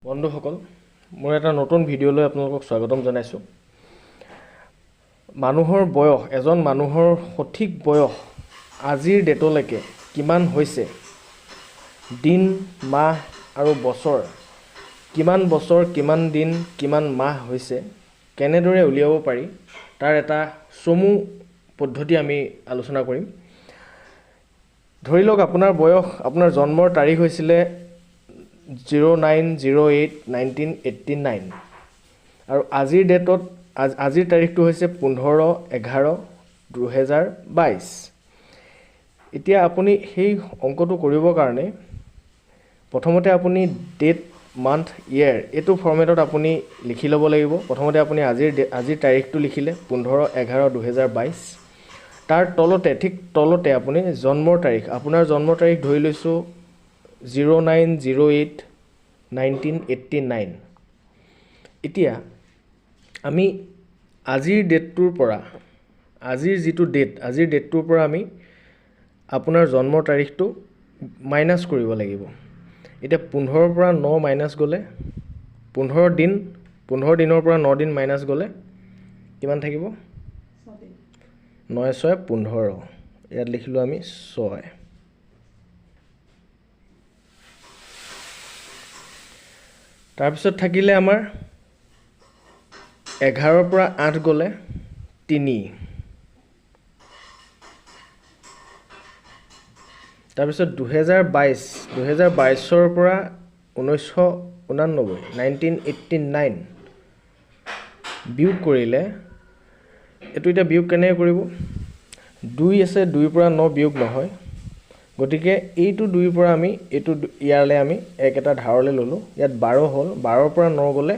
বন্ধুসকল মোৰ এটা নতুন ভিডিঅ'লৈ আপোনালোকক স্বাগতম জনাইছো মানুহৰ বয়স এজন মানুহৰ সঠিক বয়স আজিৰ ডেটলৈকে কিমান হৈছে দিন মাহ আৰু বছৰ কিমান দিন কিমান মাহ হৈছে কেনেদৰে উলিয়াব পাৰি তাৰ এটা চমু পদ্ধতি আমি আলোচনা কৰিম ধৰি লওক আপোনাৰ বয়স আপোনাৰ জন্মৰ তাৰিখ হৈছিল 09081989 আৰু আজিৰ ডেটত আজিৰ তাৰিখটো হৈছে 15/11/2022 এতিয়া আপুনি সেই অংকটো কৰিবৰ কাৰণে প্ৰথমতে আপুনি ডেট মান্থ ইয়াৰ এটো ফৰমেটত আপুনি লিখি ল'ব লাগিব প্ৰথমতে আপুনি আজিৰ তাৰিখটো লিখিলে 15/11/2022 তাৰ তলতে ঠিক তলতে আপুনি জন্মৰ তাৰিখ আপোনাৰ জন্মৰ তাৰিখ ধৰি লৈছো 09081989 এতিয়া আমি আজিৰ ডেটটোৰ পৰা আজিৰ যিটো ডেট আজিৰ ডেটটোৰ পৰা আমি আপোনাৰ জন্মৰ তাৰিখটো মাইনাস কৰিব লাগিব এতিয়া 15 পৰা 9 মাইনাস গলে 15 দিনৰ পৰা 9 দিন মাইনাস গলে কিমান থাকিব 9 6 15 ইয়াত লিখিলো আমি 6 তাৰপিছত থাকিলে আমাৰ 11 পৰা 8 গলে 3 তাৰপিছত 2022 পৰা 1989 বিয়োগ কৰিলে এটো এটা বিয়োগ কেনে কৰিব 2 আছে 2 পৰা 9 বিয়োগ নহয় গতিকে এইটো 2 পৰা আমি এইটো ইয়াৰলে আমি এক এটা ধাৰলে ললো ইয়াত 12 হল 12 পৰা 9 গলে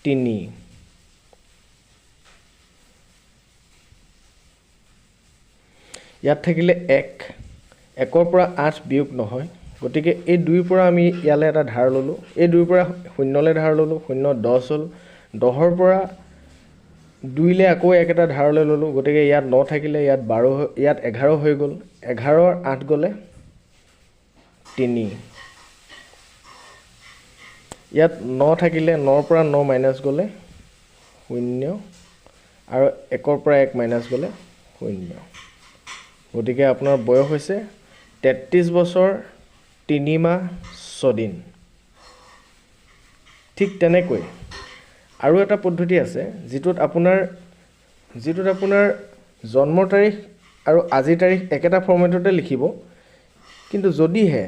3 ইয়াত থাকিলে 1 1 পৰা 8 বিয়োগ নহয় গতিকে এই 2 পৰা আমি ইয়ালে এটা ধাৰ ললো এই 2 পৰা 0 লে ধাৰ ললো 0 10 হল 10 পৰা 2 লে আকৌ এক এটা ধাৰলে ললো গতিকে ইয়াত 9 থাকিলে ইয়াত 12 ইয়াত 11 হৈ গল 11 ৰ 8 গলে 3 ইয়াত 9 থাকিলে 9 পৰা 9 মাইনাস গলে 0 আৰু 1 ৰ পৰা 1 মাইনাস গলে 0 গতিকে আপোনাৰ বয়স হৈছে 33 বছৰ 3 মাহ 6 দিন ঠিক তেনেকৈ আৰু এটা পদ্ধতি আছে যিটোত আপোনাৰ জন্মৰ তাৰিখ আৰু আজিৰ তাৰিখ একেটা ফৰমেটতে লিখিব কিন্তু যদিহে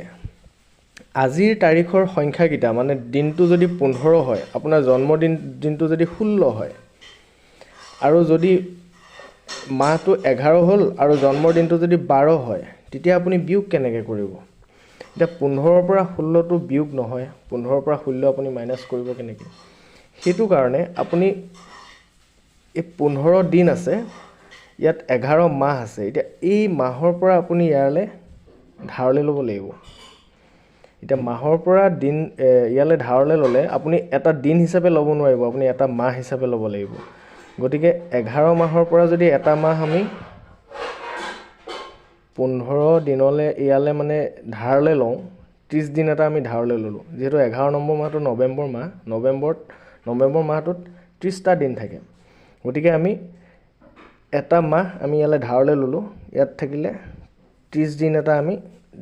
আজিৰ তাৰিখৰ সংখ্যা কিটা মানে দিনটো যদি 15 হয় আপোনাৰ জন্মদিন দিনটো যদি 16 হয় আৰু যদি মাহটো 11 হল আৰু জন্মৰ দিনটো যদি 12 হয় তেতিয়া আপুনি বিয়োগ কেনেকৈ কৰিব এটা 15 পৰা 16 টো বিয়োগ নহয় 15 পৰা 16 আপুনি মাইনাস কৰিব কেনেকৈ হেতু কাৰণে আপুনি এই 15 দিন আছে ইয়াত 11 মাহ আছে এতিয়া এই মাহৰ পৰা আপুনি ইয়ালে ধাৰলে ল'ব লাগিব এতিয়া মাহৰ পৰা দিন ইয়ালে ধাৰলে ললে আপুনি এটা দিন হিচাপে ল'ব নোৱাৰিব আপুনি এটা মাহ হিচাপে ল'ব লাগিব গতিকে 11 মাহৰ পৰা যদি এটা মাহ আমি 15 দিনলে ইয়ালে মানে ধাৰলে লওঁ 30 দিন এটা আমি ধাৰলে ললো যেহেতু 11 নম্বৰ মাহটো নৱেম্বৰ মাহটোত 30টা দিন থাকে গতিকে আমি এটা মাহ আমি ইয়ালে ধাৰলে ললো ইয়াত থাকিলে 30 দিন এটা আমি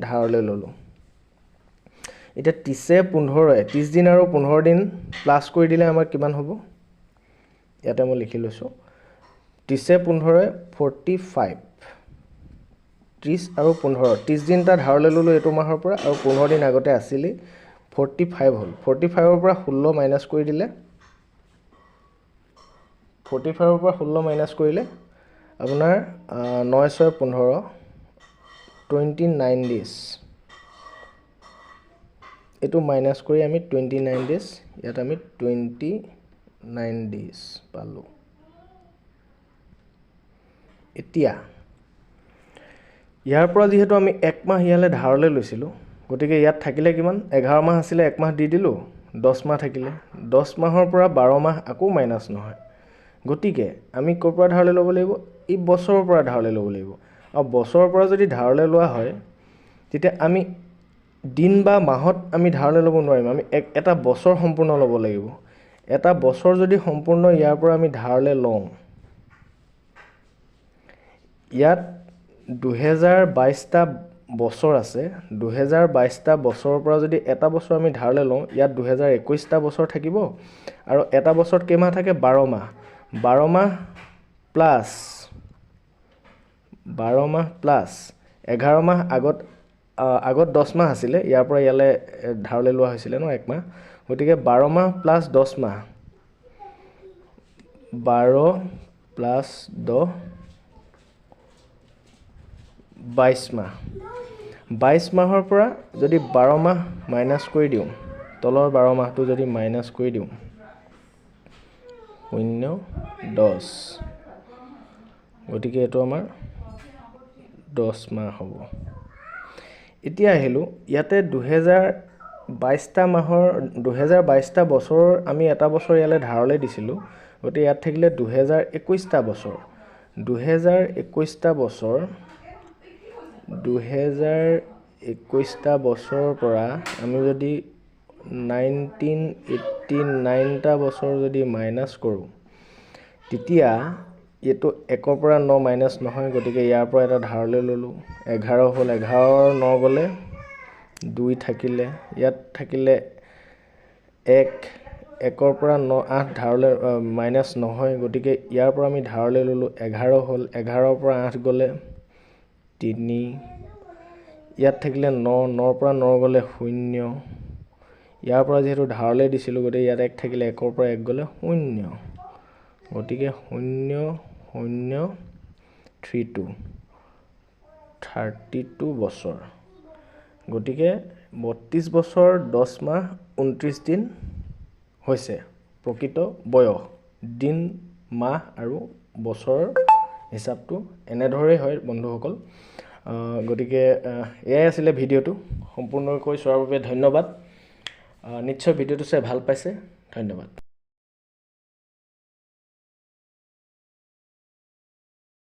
ধাৰলে ললো এটা 30 দিন আৰু 15 দিন প্লাস কৰি দিলে আমাৰ কিমান হ'ব ইয়াতে মই লিখি লৈছো 30 45 30 আৰু 30 দিনটা ধাৰলে ললো এটো মাহৰ পৰা আৰু 15 দিন আগতে আছিলি 45 হল 45 ৰ পৰা 16 মাইনাস কৰি দিলে 45 ৰ পৰা 16 মাইনাস কৰিলে আপোনাৰ 9 6 15 29 ডেজ এটো মাইনাস কৰি আমি 29 ডেজ ইয়াত আমি 29 ডেজ পালো এতিয়া ইয়াৰ পৰা যেহেতু আমি এক মাহ ইয়ালে ধাৰলে লৈছিলো গতিকে ইয়াত থাকিলে কিমান 11 মাহ আছিল এক মাহ দি দিলো 10 মাহ থাকিলে 10 মাহৰ পৰা 12 মাহ আকৌ মাইনাস নহয় গতিকে আমি কৰ পৰা ধাৰলে ল'ব লাগিব এই বছৰৰ পৰা ধাৰলে ল'ব লাগিব আৰু বছৰৰ পৰা যদি ধাৰলে লোৱা হয় তেতিয়া আমি দিন বা মাহত আমি ধাৰলৈ ল'ব নোৱাৰিম, আমি এটা বছৰ সম্পূৰ্ণ ল'ব লাগিব। এটা বছৰ যদি সম্পূৰ্ণ ইয়াৰ পৰা আমি ধাৰলৈ লওঁ, ইয়াত 2022টা বছৰ আছে, 2022টা বছৰৰ পৰা যদি এটা বছৰ আমি ধাৰলৈ লওঁ, ইয়াত 2021টা বছৰ থাকিব আৰু এটা বছৰত কেইমাহ থাকে? 12 মাহ। 12 মাহ প্লাছ 11 মাহ, আগত 10 মাহ আছিলে, ইয়াৰ পৰা ইয়ালৈ ধাৰলৈ লোৱা হৈছিলে ন 1 মাহ, গতিকে 12 মাহ প্লাছ 10 মাহ, 12 প্লাছ 10 22 মাহ। 22 মাহৰ পৰা যদি 12 মাহ মাইনাছ কৰি দিওঁ, তলৰ 12 মাহটো যদি মাইনাছ কৰি দিওঁ, 0, 10, গতিকে এইটো আমাৰ 10 মাহ হ'ব। এতিয়া আহিলোঁ ইয়াতে 2022টা বছৰৰ আমি এটা বছৰ ইয়ালৈ ধাৰলৈ দিছিলোঁ, গতিকে ইয়াত থাকিলে 2021টা বছৰ। 2021টা বছৰৰ পৰা আমি যদি 1989টা বছৰ যদি মাইনাছ কৰোঁ, তেতিয়া এইটো 1ৰ পৰা 9 মাইনাছ নহয়, গতিকে ইয়াৰ পৰা এটা ধাৰলৈ ল'লোঁ, 11 হ'ল, 11ৰ 9 গ'লে 2 থাকিলে, ইয়াত থাকিলে 1ৰ পৰা 9, 8 ধাৰলৈ মাইনাছ নহয়, গতিকে ইয়াৰ পৰা আমি ধাৰলৈ ল'লোঁ, 11 হ'ল, 11ৰ পৰা 8 গ'লে 3, ইয়াত থাকিলে 9, 9ৰ পৰা 9 গ'লে 0, ইয়াৰ পৰা যিহেতু ধাৰলৈ দিছিলোঁ, গতিকে ইয়াত 1 থাকিলে, 1ৰ পৰা 1 গ'লে 0, গতিকে 0, 0, 32 বছৰ। গতিকে 32 বছৰ 10 মাহ 29 দিন হৈছে প্ৰকৃত বয়স। দিন, মাহ আৰু বছৰৰ হিচাপটো এনেদৰেই হয় বন্ধুসকল। গতিকে এয়াই আছিলে ভিডিঅ'টো, সম্পূৰ্ণকৈ চোৱাৰ বাবে ধন্যবাদ। নিশ্চয় ভিডিঅ'টো চাই ভাল পাইছে, ধন্যবাদ।